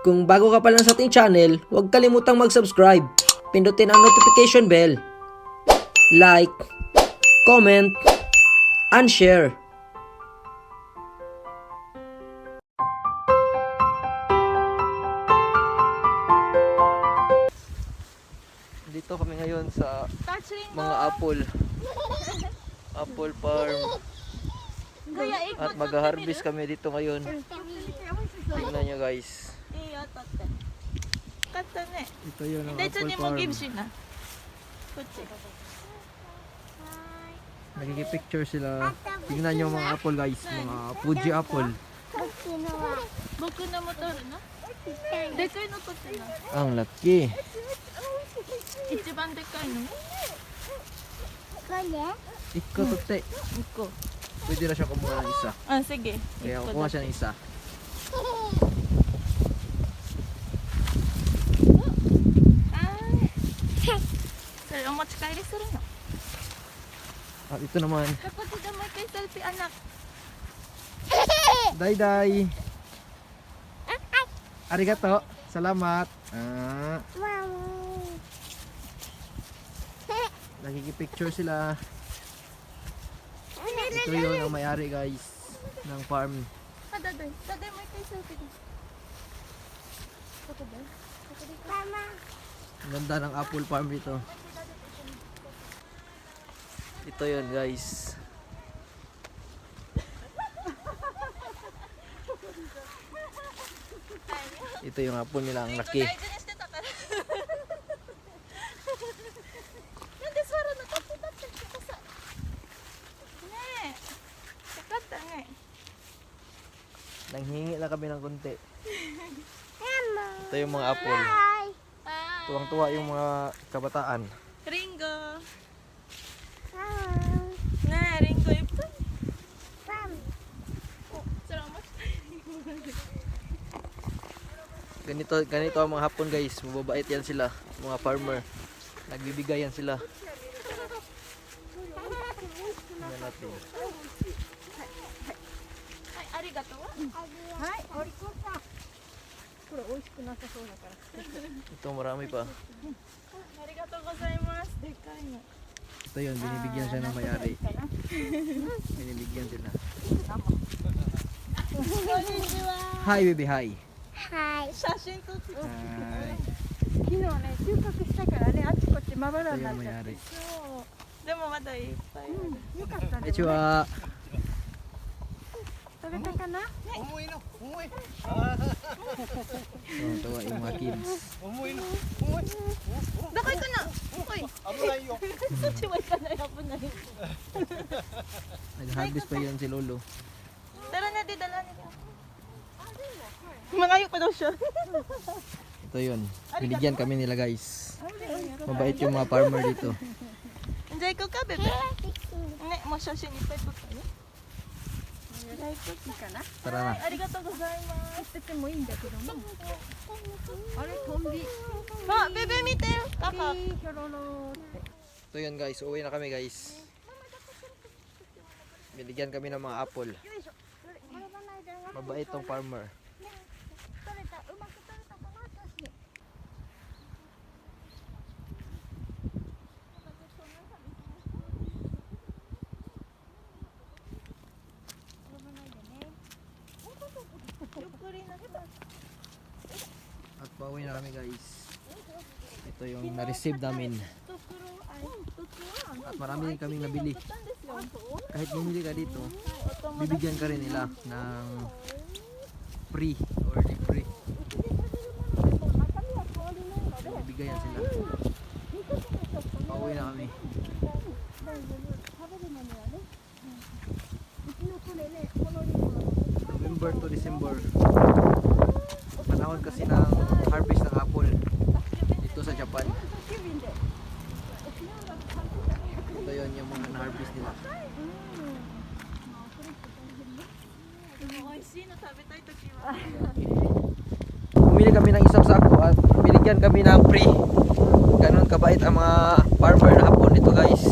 Kung bago ka pa lang sa ating channel, huwag kalimutang mag-subscribe. Pindutin ang notification bell. Like, comment, and share. Dito kami ngayon sa mga apple farm. At mag-harvest kami dito ngayon. Tingnan nyo guys. Ito yun ang apple farm. Nagkikipicture sila. Tingnan nyo mga apple guys. Mga Fuji apple. Ang laki. Iko tutte. Pwede na siya kumuha ng isa. Sige. Kaya kukuha siya ng isa. At ito naman. Kapatid mo kay selfie anak. Day. Arigato. Salamat. Nakikipicture sila. Ito yun ang may-ari guys ng farm. Daday mo kay selfie. Ang ganda ng apple farm dito. Ito yun guys. Ito yung apple nila, ang laki. Nanghingi lang kami ng konti. Ito yung mga apple. Tuwang-tuwa yung mga kabataan. Ringo. Ringo ito. Salamat. Ganito ang mga hapon guys. Mababait yan sila. Mga farmer. Nagbibigay yan sila. Tingnan natin. Arigato. Ito marami pa. Arigato gozaimasu. Dekai na. Ito yun, binibigyan siya ng may-ari. Binibigyan sila. Hi baby, hi. Hi. Hi. Ito yung may-ari. Demo mada ippai. Konnichiwa. Tuwa yung mga kids. Dakay ka na. Oy. Suchiway ka na yapon na. Nag-harvest pa yun si Lolo. Tara na di dala ni. Mangayo pa daw siya. Ito yun. Binigyan kami nila guys. Mabait yung mga farmer dito. Enjoy ko ka bebe. Ne mo siya sinipay ko ka. Tara na. Arigato gozaimasu. Bebe mite. Kaka. Ito yun guys. Uwi na kami guys. Binigyan kami ng mga apple. Mabait tong farmer. At pauwi na kami guys. Ito yung na-receive namin. At marami din kaming nabili. Kahit bumili ka dito, bibigyan ka rin nila ng free or di free. Bibigayan sila. Pauwi na kami. November to December. Panahon kasi ng harvest ng apple dito sa Japan. Ito yun yung mga na-harvest nila. Bumili kami ng isang sako at binigyan kami ng free. Ganon kabait ang mga farmer na hapon dito guys.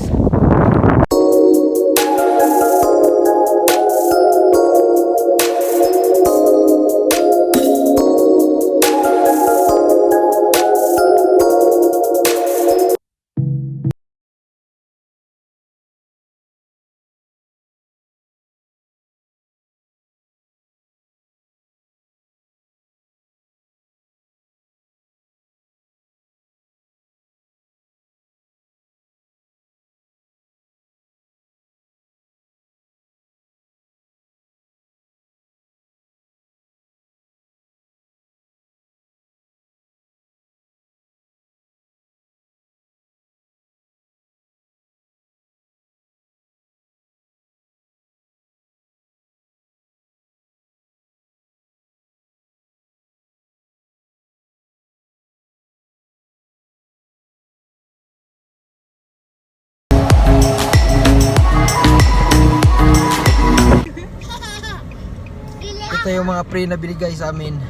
Ito yung mga pre na binigay sa amin.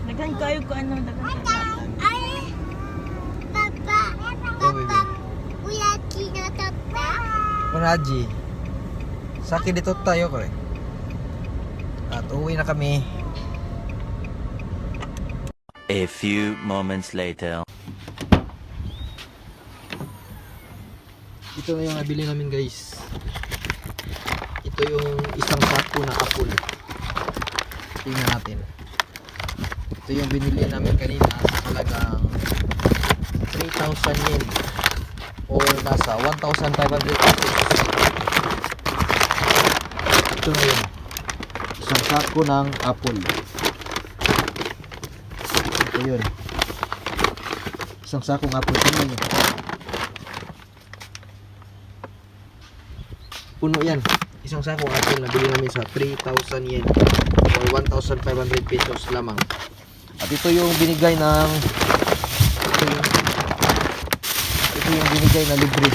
Daghan kayo ko ano, daghan kayo. Oh, baby. Manaji. Sakit dito tayo ko rin. At uwi na kami. A few moments later. Ito na yung nabili namin guys. Ito yung isang sako na apple. Tingnan natin. Ito yung binili namin kanina sa halagang 3,000 yen or nasa 1,500 pesos. Ito na yun. Isang sako ng apple. Ito yun. Isang sakong apple. Tingnan nyo. Puno yan. Isang sakong apple na bili namin sa 3,000 yen or 1,500 pesos lamang. At ito yung binigay ng ito yung binigay na libre.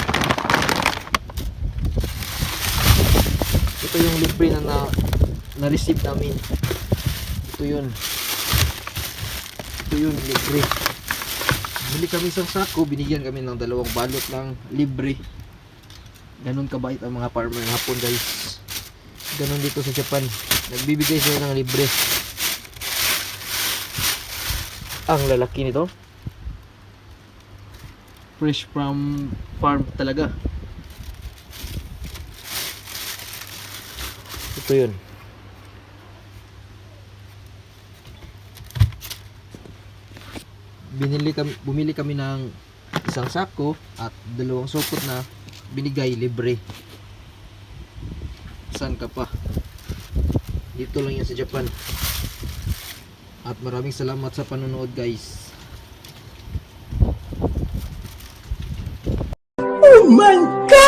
Ito yung libre na receive namin. Ito yun. Ito yun libre. Bili kami isang sako, binigyan kami ng 2 balot ng libre. Ganun kabait ang mga farmer ng Hapon guys. Ganun dito sa Japan. Nagbibigay sila ng libre. Ang lalaki nito. Fresh from farm talaga. Ito yun. Bumili kami ng isang sako at 2 sukot na binigay libre. Saan ka pa? Dito lang yan sa Japan. At maraming salamat sa panonood guys. Oh my God!